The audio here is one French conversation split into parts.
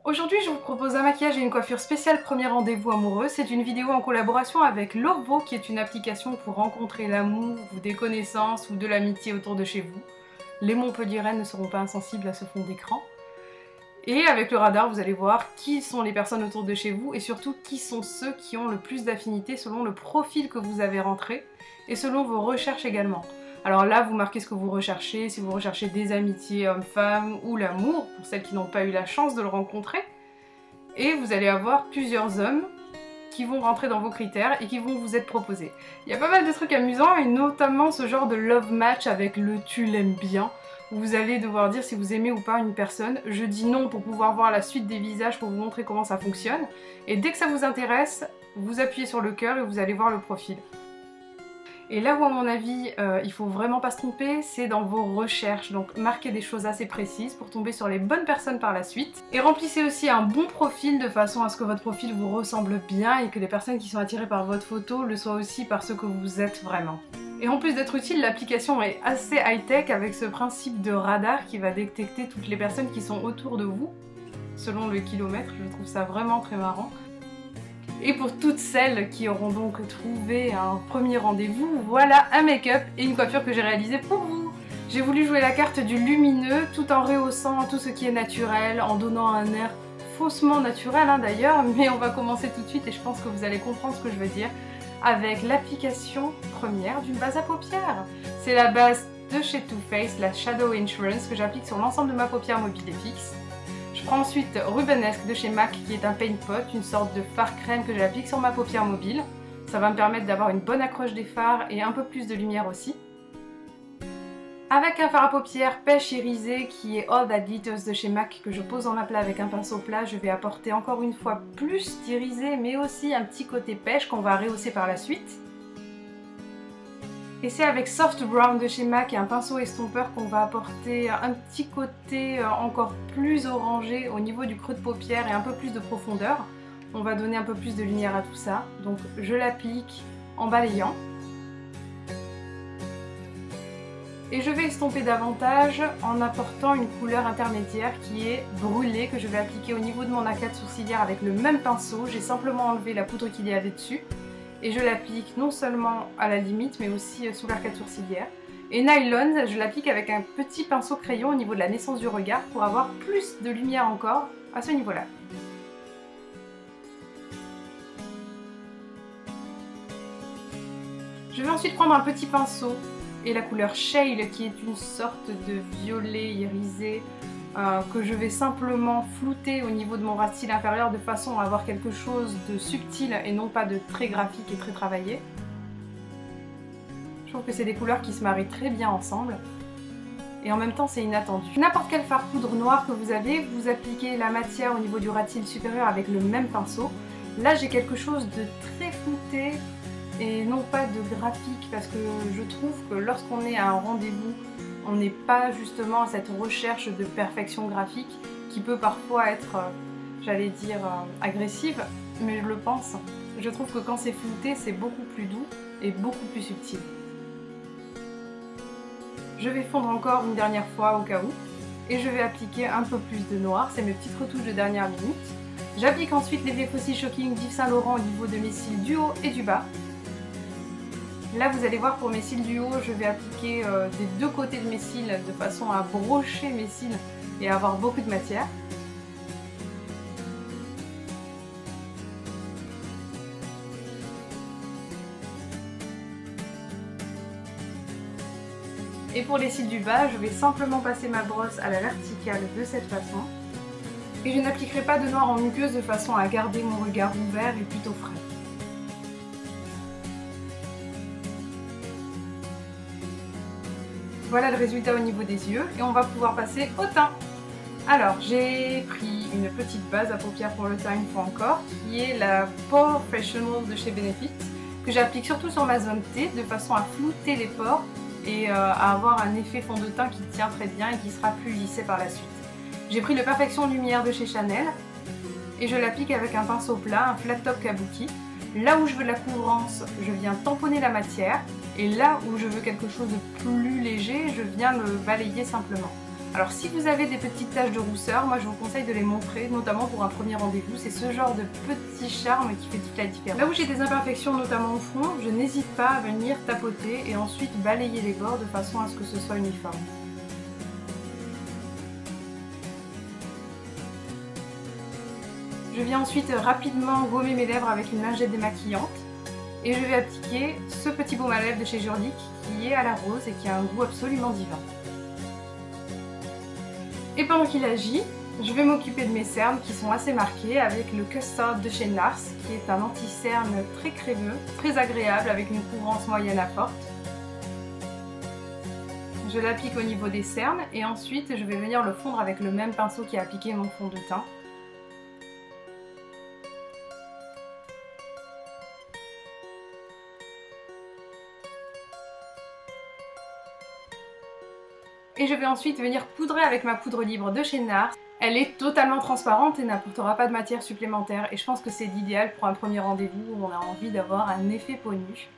Aujourd'hui, je vous propose un maquillage et une coiffure spéciale premier rendez-vous amoureux. C'est une vidéo en collaboration avec Lovvo, qui est une application pour rencontrer l'amour ou des connaissances ou de l'amitié autour de chez vous. Les Montpelliérains ne seront pas insensibles à ce fond d'écran. Et avec le radar, vous allez voir qui sont les personnes autour de chez vous et surtout qui sont ceux qui ont le plus d'affinité selon le profil que vous avez rentré et selon vos recherches également. Alors là, vous marquez ce que vous recherchez, si vous recherchez des amitiés hommes-femmes ou l'amour, pour celles qui n'ont pas eu la chance de le rencontrer. Et vous allez avoir plusieurs hommes qui vont rentrer dans vos critères et qui vont vous être proposés. Il y a pas mal de trucs amusants et notamment ce genre de love match avec le « tu l'aimes bien ». Vous allez devoir dire si vous aimez ou pas une personne. Je dis non pour pouvoir voir la suite des visages pour vous montrer comment ça fonctionne. Et dès que ça vous intéresse, vous appuyez sur le cœur et vous allez voir le profil. Et là où à mon avis il faut vraiment pas se tromper, c'est dans vos recherches. Donc marquez des choses assez précises pour tomber sur les bonnes personnes par la suite. Et remplissez aussi un bon profil de façon à ce que votre profil vous ressemble bien et que les personnes qui sont attirées par votre photo le soient aussi par ce que vous êtes vraiment. Et en plus d'être utile, l'application est assez high-tech avec ce principe de radar qui va détecter toutes les personnes qui sont autour de vous, selon le kilomètre. Je trouve ça vraiment très marrant. Et pour toutes celles qui auront donc trouvé un premier rendez-vous, voilà un make-up et une coiffure que j'ai réalisé pour vous. J'ai voulu jouer la carte du lumineux tout en rehaussant tout ce qui est naturel, en donnant un air faussement naturel d'ailleurs, mais on va commencer tout de suite et je pense que vous allez comprendre ce que je veux dire avec l'application première d'une base à paupières. C'est la base de chez Too Faced, la Shadow Insurance, que j'applique sur l'ensemble de ma paupière mobile et fixe. Je prends ensuite Rubenesque de chez MAC qui est un paint pot, une sorte de fard crème que j'applique sur ma paupière mobile. Ça va me permettre d'avoir une bonne accroche des fards et un peu plus de lumière aussi. Avec un fard à paupières pêche irisé qui est All That Glitters de chez MAC que je pose en aplat avec un pinceau plat, je vais apporter encore une fois plus d'irisé mais aussi un petit côté pêche qu'on va rehausser par la suite. Et c'est avec Soft Brown de chez MAC et un pinceau estompeur qu'on va apporter un petit côté encore plus orangé au niveau du creux de paupière et un peu plus de profondeur. On va donner un peu plus de lumière à tout ça. Donc je l'applique en balayant. Et je vais estomper davantage en apportant une couleur intermédiaire qui est brûlée que je vais appliquer au niveau de mon arcade sourcilière avec le même pinceau. J'ai simplement enlevé la poudre qu'il y avait dessus. Et je l'applique non seulement à la limite mais aussi sous l'arcade sourcilière. Et Nylon, je l'applique avec un petit pinceau crayon au niveau de la naissance du regard pour avoir plus de lumière encore à ce niveau-là. Je vais ensuite prendre un petit pinceau et la couleur Shale qui est une sorte de violet irisé que je vais simplement flouter au niveau de mon ras de cils inférieur de façon à avoir quelque chose de subtil et non pas de très graphique et très travaillé. Je trouve que c'est des couleurs qui se marient très bien ensemble et en même temps c'est inattendu. N'importe quel fard poudre noir que vous avez, vous appliquez la matière au niveau du ras de cils supérieur avec le même pinceau. Là j'ai quelque chose de très flouté et non pas de graphique parce que je trouve que lorsqu'on est à un rendez-vous, on n'est pas justement à cette recherche de perfection graphique qui peut parfois être, j'allais dire, agressive, mais je le pense. Je trouve que quand c'est flouté, c'est beaucoup plus doux et beaucoup plus subtil. Je vais fondre encore une dernière fois au cas où, et je vais appliquer un peu plus de noir, c'est mes petites retouches de dernière minute. J'applique ensuite les Fossil Shocking d'Yves Saint Laurent au niveau de mes cils du haut et du bas. Là vous allez voir pour mes cils du haut, je vais appliquer des deux côtés de mes cils de façon à brocher mes cils et à avoir beaucoup de matière. Et pour les cils du bas, je vais simplement passer ma brosse à la verticale de cette façon. Et je n'appliquerai pas de noir en muqueuse de façon à garder mon regard ouvert et plutôt frais. Voilà le résultat au niveau des yeux et on va pouvoir passer au teint. Alors j'ai pris une petite base à paupières pour le teint une fois encore qui est la Porefessional de chez Benefit que j'applique surtout sur ma zone T de façon à flouter les pores et à avoir un effet fond de teint qui tient très bien et qui sera plus lissé par la suite. J'ai pris le Perfection Lumière de chez Chanel et je l'applique avec un pinceau plat, un flat top kabuki. Là où je veux de la couvrance, je viens tamponner la matière. Et là où je veux quelque chose de plus léger, je viens me balayer simplement. Alors si vous avez des petites taches de rousseur, moi je vous conseille de les montrer, notamment pour un premier rendez-vous. C'est ce genre de petit charme qui fait toute la différence. Là où j'ai des imperfections, notamment au front, je n'hésite pas à venir tapoter et ensuite balayer les bords de façon à ce que ce soit uniforme. Je viens ensuite rapidement gommer mes lèvres avec une lingette démaquillante et je vais appliquer ce petit baume à lèvres de chez Jurlique qui est à la rose et qui a un goût absolument divin. Et pendant qu'il agit, je vais m'occuper de mes cernes qui sont assez marquées avec le Custard de chez NARS qui est un anti-cerne très crémeux, très agréable avec une couvrance moyenne à forte. Je l'applique au niveau des cernes et ensuite je vais venir le fondre avec le même pinceau qui a appliqué mon fond de teint. Et je vais ensuite venir poudrer avec ma poudre libre de chez NARS. Elle est totalement transparente et n'apportera pas de matière supplémentaire. Et je pense que c'est l'idéal pour un premier rendez-vous où on a envie d'avoir un effet peau nue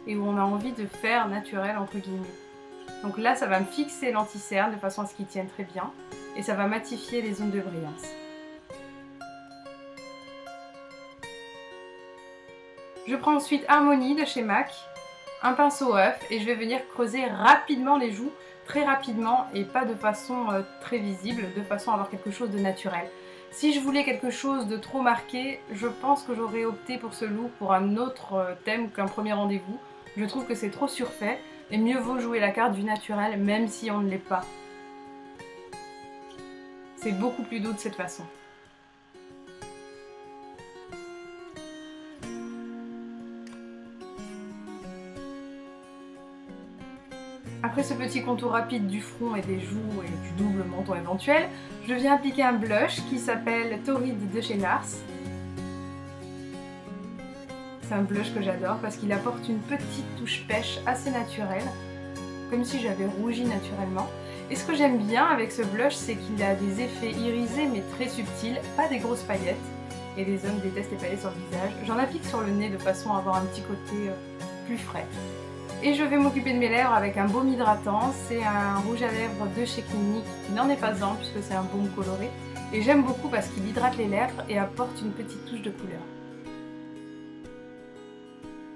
et où on a envie de faire naturel entre guillemets. Donc là, ça va me fixer l'anti-cerne de façon à ce qu'il tienne très bien et ça va matifier les zones de brillance. Je prends ensuite Harmonie de chez MAC, un pinceau œuf et je vais venir creuser rapidement les joues, très rapidement et pas de façon très visible, de façon à avoir quelque chose de naturel. Si je voulais quelque chose de trop marqué, je pense que j'aurais opté pour ce look pour un autre thème qu'un premier rendez-vous. Je trouve que c'est trop surfait et mieux vaut jouer la carte du naturel même si on ne l'est pas. C'est beaucoup plus doux de cette façon. Après ce petit contour rapide du front et des joues et du double menton éventuel, je viens appliquer un blush qui s'appelle Torrid de chez NARS. C'est un blush que j'adore parce qu'il apporte une petite touche pêche assez naturelle, comme si j'avais rougi naturellement. Et ce que j'aime bien avec ce blush, c'est qu'il a des effets irisés mais très subtils, pas des grosses paillettes. Et les hommes détestent les paillettes sur le visage. J'en applique sur le nez de façon à avoir un petit côté plus frais. Et je vais m'occuper de mes lèvres avec un baume hydratant, c'est un rouge à lèvres de chez Clinique qui n'en est pas un puisque c'est un baume coloré. Et j'aime beaucoup parce qu'il hydrate les lèvres et apporte une petite touche de couleur.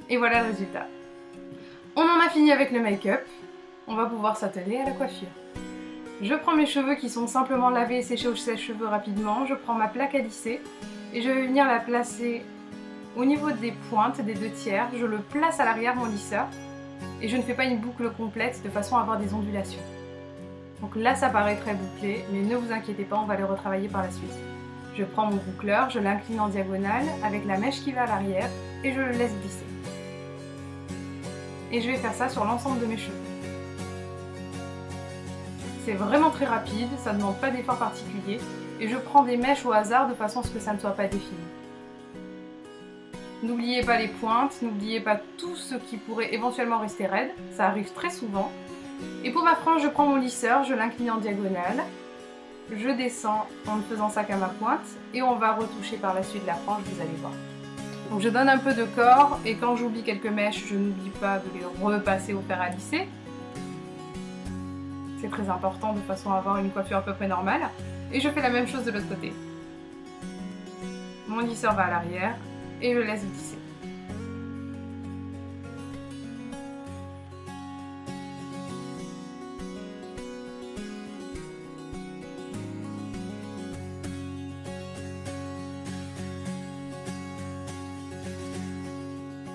Et voilà le résultat. On en a fini avec le make-up, on va pouvoir s'atteler à la coiffure. Je prends mes cheveux qui sont simplement lavés et séchés au sèche-cheveux rapidement, je prends ma plaque à lisser et je vais venir la placer au niveau des pointes des 2/3, je le place à l'arrière mon lisseur. Et je ne fais pas une boucle complète de façon à avoir des ondulations. Donc là ça paraît très bouclé, mais ne vous inquiétez pas, on va le retravailler par la suite. Je prends mon boucleur, je l'incline en diagonale avec la mèche qui va à l'arrière et je le laisse glisser. Et je vais faire ça sur l'ensemble de mes cheveux. C'est vraiment très rapide, ça ne demande pas d'effort particulier et je prends des mèches au hasard de façon à ce que ça ne soit pas défini. N'oubliez pas les pointes, n'oubliez pas tout ce qui pourrait éventuellement rester raide, ça arrive très souvent. Et pour ma frange, je prends mon lisseur, je l'incline en diagonale, je descends en ne faisant ça qu'à ma pointe et on va retoucher par la suite la frange, vous allez voir. Donc je donne un peu de corps et quand j'oublie quelques mèches, je n'oublie pas de les repasser au fer à lisser. C'est très important de façon à avoir une coiffure à peu près normale. Et je fais la même chose de l'autre côté. Mon lisseur va à l'arrière et je laisse glisser.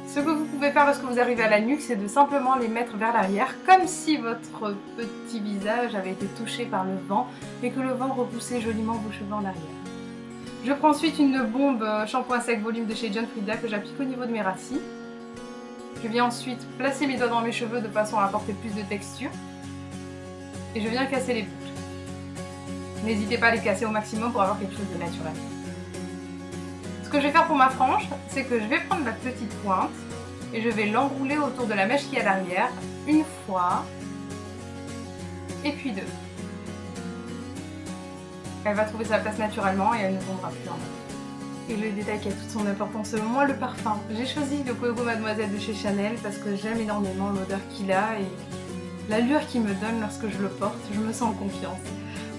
Ce que vous pouvez faire lorsque vous arrivez à la nuque, c'est de simplement les mettre vers l'arrière, comme si votre petit visage avait été touché par le vent et que le vent repoussait joliment vos cheveux en arrière. Je prends ensuite une bombe shampoing sec volume de chez John Frieda que j'applique au niveau de mes racines. Je viens ensuite placer mes doigts dans mes cheveux de façon à apporter plus de texture. Et je viens casser les boucles. N'hésitez pas à les casser au maximum pour avoir quelque chose de naturel. Ce que je vais faire pour ma frange, c'est que je vais prendre ma petite pointe et je vais l'enrouler autour de la mèche qui est à l'arrière, une fois, et puis deux. Elle va trouver sa place naturellement et elle ne tombera plus en bas. Et le détail qui a toute son importance selon moi, le parfum. J'ai choisi le Coco Mademoiselle de chez Chanel parce que j'aime énormément l'odeur qu'il a et l'allure qu'il me donne lorsque je le porte, je me sens en confiance.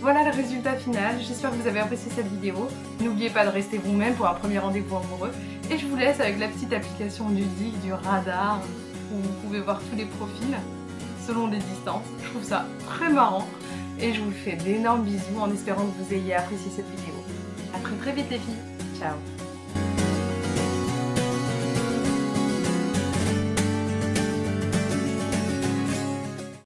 Voilà le résultat final, j'espère que vous avez apprécié cette vidéo. N'oubliez pas de rester vous-même pour un premier rendez-vous amoureux. Et je vous laisse avec la petite application ludique du radar, où vous pouvez voir tous les profils selon les distances. Je trouve ça très marrant. Et je vous fais d'énormes bisous en espérant que vous ayez apprécié cette vidéo. A très vite les filles, ciao!